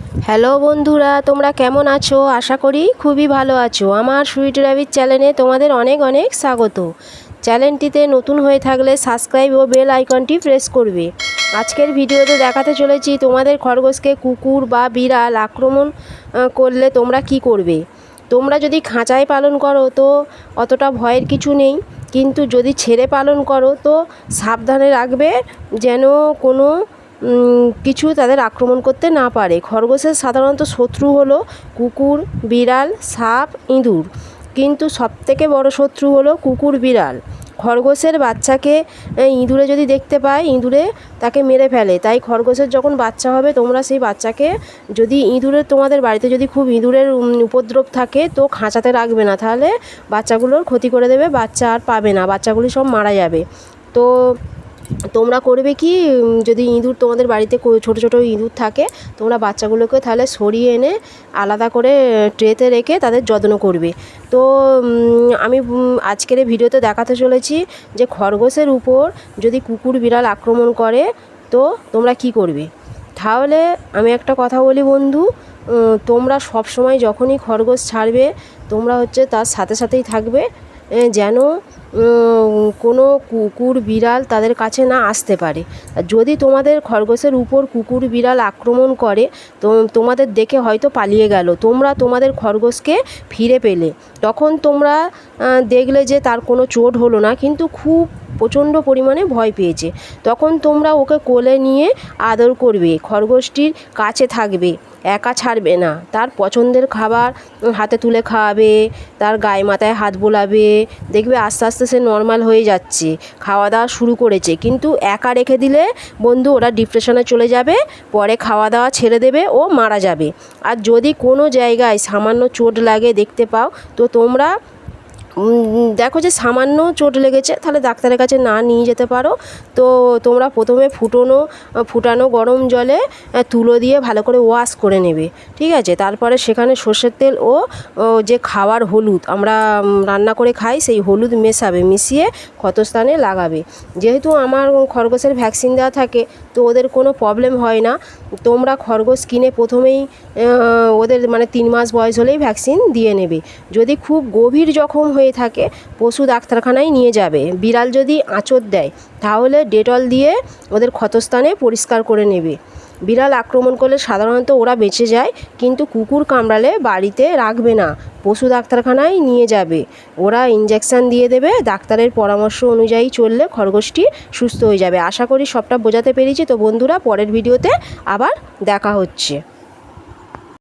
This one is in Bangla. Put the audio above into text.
হ্যালো বন্ধুরা, তোমরা কেমন আছো? আশা করি খুবই ভালো আছো। আমার সুইট র্যাবিট চ্যানেলে তোমাদের অনেক অনেক স্বাগত। চ্যানেলটিতে নতুন হয়ে থাকলে সাবস্ক্রাইব ও বেল আইকনটি প্রেস করবে। আজকের ভিডিওতে দেখাতে চলেছি তোমাদের খরগোশকে কুকুর বা বিড়াল আক্রমণ করলে তোমরা কি করবে। তোমরা যদি খাঁচায় পালন করো তো অতটা ভয়ের কিছু নেই, কিন্তু যদি ছেড়ে পালন করো তো সাবধানে রাখবে যেন কোনো কিছু তাদের আক্রমণ করতে না পারে। খরগোশের সাধারণত শত্রু হলো কুকুর, বিড়াল, সাপ, ইঁদুর, কিন্তু সবথেকে বড় শত্রু হলো কুকুর, বিড়াল। খরগোশের বাচ্চাকে ইঁদুরে যদি দেখতে পায়, ইঁদুরে তাকে মেরে ফেলে। তাই খরগোশের যখন বাচ্চা হবে তোমরা সেই বাচ্চাকে, যদি ইঁদুরের তোমাদের বাড়িতে যদি খুব ইঁদুরের উপদ্রব থাকে তো খাঁচাতে রাখবে না, তাহলে বাচ্চাগুলোর ক্ষতি করে দেবে, বাচ্চা আর পাবে না, বাচ্চাগুলি সব মারা যাবে। তো তোমরা করবে কি, যদি ইঁদুর তোমাদের বাড়িতে ছোটো ছোটো ইঁদুর থাকে, তোমরা বাচ্চাগুলোকে তাহলে সরিয়ে এনে আলাদা করে ট্রেতে রেখে তাদের যত্ন করবে। তো আমি আজকের এই ভিডিওতে দেখাতে চলেছি যে খরগোশের উপর যদি কুকুর বিড়াল আক্রমণ করে তো তোমরা কি করবে। তাহলে আমি একটা কথা বলি বন্ধু, তোমরা সব সময় যখনই খরগোশ ছাড়বে তোমরা তার সাথে সাথেই থাকবে, যেন কোনো কুকুর বিড়াল তাদের কাছে না আসতে পারে। যদি তোমাদের খরগোশের উপর কুকুর বিড়াল আক্রমণ করে তো তোমাদের দেখে হয়তো পালিয়ে গেল, তোমরা তোমাদের খরগোশকে ফিরে পেলে, তখন তোমরা দেখলে যে তার কোনো চোট হলো না, কিন্তু খুব প্রচণ্ড পরিমাণে ভয় পেয়েছে, তখন তোমরা ওকে কোলে নিয়ে আদর করবে, খরগোশটির কাছে থাকবে, একা ছাড়বে না, তার পছন্দের খাবার হাতে তুলে খাওয়াবে, তার গায়ে মাথায় হাত বোলাবে, দেখবে আস্তে আস্তে সে নর্মাল হয়ে যাচ্ছে, খাওয়া দাওয়া শুরু করেছে। কিন্তু একা রেখে দিলে বন্ধু ওরা ডিপ্রেশনে চলে যাবে, পরে খাওয়া দাওয়া ছেড়ে দেবে ও মারা যাবে। আর যদি কোনো জায়গায় সামান্য চোট লাগে দেখতে পাও তো তোমরা দেখো যে সামান্য চোট লেগেছে, তাহলে ডাক্তারের কাছে না নিয়ে যেতে পারো। তো তোমরা প্রথমে ফুটানো গরম জলে তুলো দিয়ে ভালো করে ওয়াশ করে নেবে, ঠিক আছে। তারপরে সেখানে সর্ষের তেল ও যে খাওয়ার হলুদ আমরা রান্না করে খাই সেই হলুদ মিশিয়ে ক্ষতস্থানে লাগাবে। যেহেতু আমার খরগোশের ভ্যাকসিন দেওয়া থাকে তো ওদের কোনো প্রবলেম হয় না। তোমরা খরগোশ কিনে প্রথমেই ওদের 3 মাস বয়স হলেই ভ্যাকসিন দিয়ে নেবে। যদি খুব গভীর জখম হয়ে থাকে পশু ডাক্তারখানায় নিয়ে যাবে। বিড়াল যদি আঁচড় দেয় তাহলে ডেটল দিয়ে ওদের ক্ষতস্থানে পরিষ্কার করে নেবে। বিড়াল আক্রমণ করলে সাধারণত ওরা বেঁচে যায়, কিন্তু কুকুর কামড়ালে বাড়িতে রাখবে না, পশু ডাক্তারখানায় নিয়ে যাবে, ওরা ইঞ্জেকশান দিয়ে দেবে। ডাক্তারের পরামর্শ অনুযায়ী চললে খরগোশটি সুস্থ হয়ে যাবে। আশা করি সবটা বোঝাতে পেরেছি। তো বন্ধুরা, পরের ভিডিওতে আবার দেখা হচ্ছে।